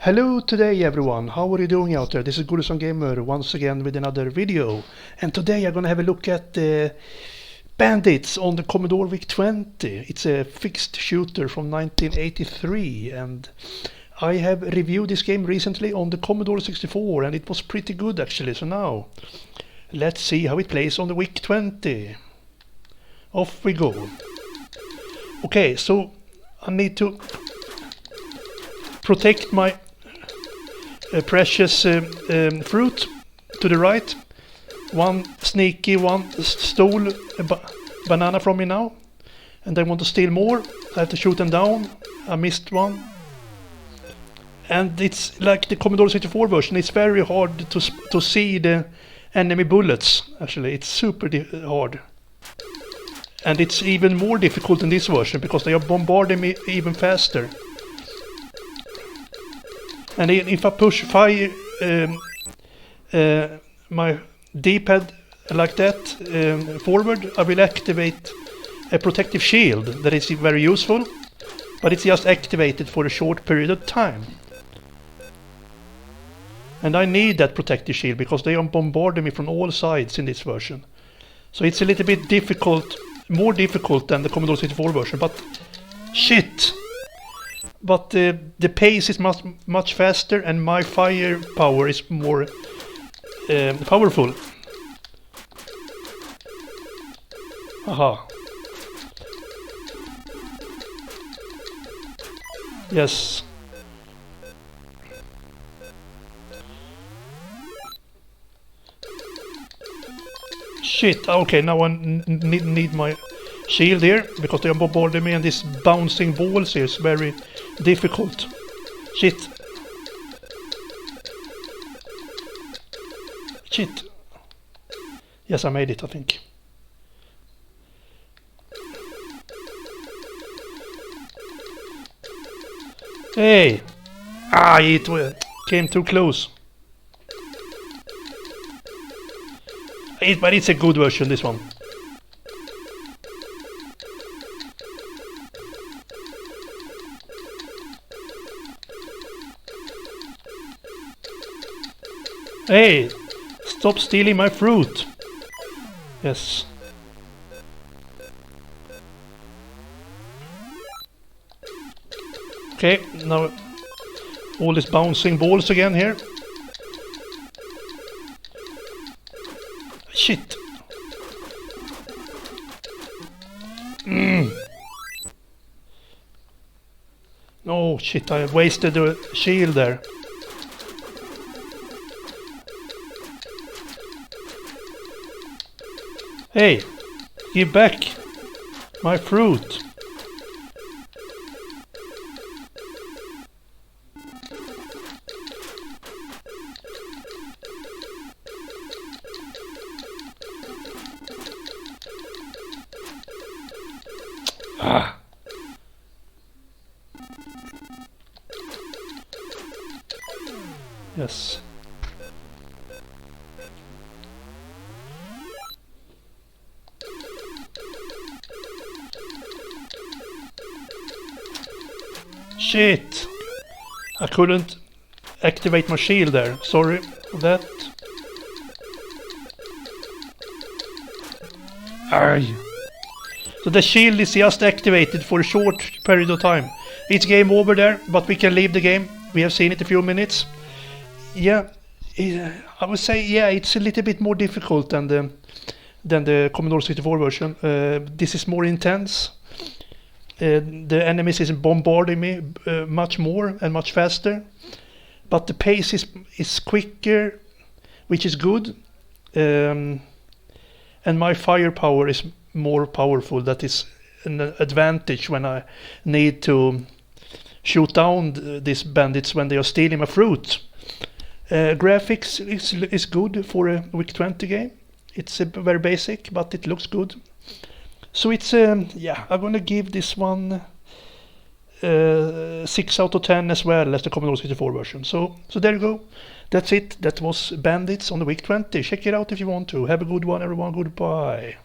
Hello today everyone, how are you doing out there? This is Goodison Gamer once again with another video, and today I'm gonna have a look at the Bandits on the Commodore VIC-20. It's a fixed shooter from 1983, and I have reviewed this game recently on the Commodore 64 and it was pretty good actually. So now let's see how it plays on the VIC-20. Off we go. Okay, so I need to protect my precious fruit to the right. One sneaky one stole a banana from me now, and they want to steal more. I have to shoot them down. I missed one, and it's like the Commodore 64 version. It's very hard to see the enemy bullets. Actually, it's super hard, and it's even more difficult in this version because they are bombarding me even faster. And if I push fire my D-pad like that forward, I will activate a protective shield that is very useful, but it's just activated for a short period of time. And I need that protective shield because they are bombarding me from all sides in this version. So it's a little bit difficult, more difficult than the Commodore 64 version, but shit! But the pace is much faster and my firepower is more powerful. Aha. Yes. Shit, okay, now I need my shield here because they are bombarding me, and this bouncing balls here is very difficult. Shit. Shit. Yes, I made it, I think. Hey! Ah, it came too close. But it's a good version, this one. Hey! Stop stealing my fruit! Yes. Okay, now all these bouncing balls again here. Shit! Oh shit, I wasted the shield there. Hey, give back my fruit. Ah. Yes. Shit! I couldn't activate my shield there. Sorry for that. Aye. So the shield is just activated for a short period of time. It's game over there, but we can leave the game. We have seen it a few minutes. Yeah, I would say it's a little bit more difficult than the Commodore 64 version. This is more intense. The enemies is bombarding me much more and much faster, but the pace is quicker, which is good, and my firepower is more powerful. That is an advantage when I need to shoot down these bandits when they are stealing my fruit. Graphics is good for a VIC-20 game. It's very basic, but it looks good. So it's I'm gonna give this one 6 out of 10 as well as the Commodore 64 version. So there you go. That's it. That was Bandits on the VIC-20. Check it out if you want to. Have a good one, everyone. Goodbye.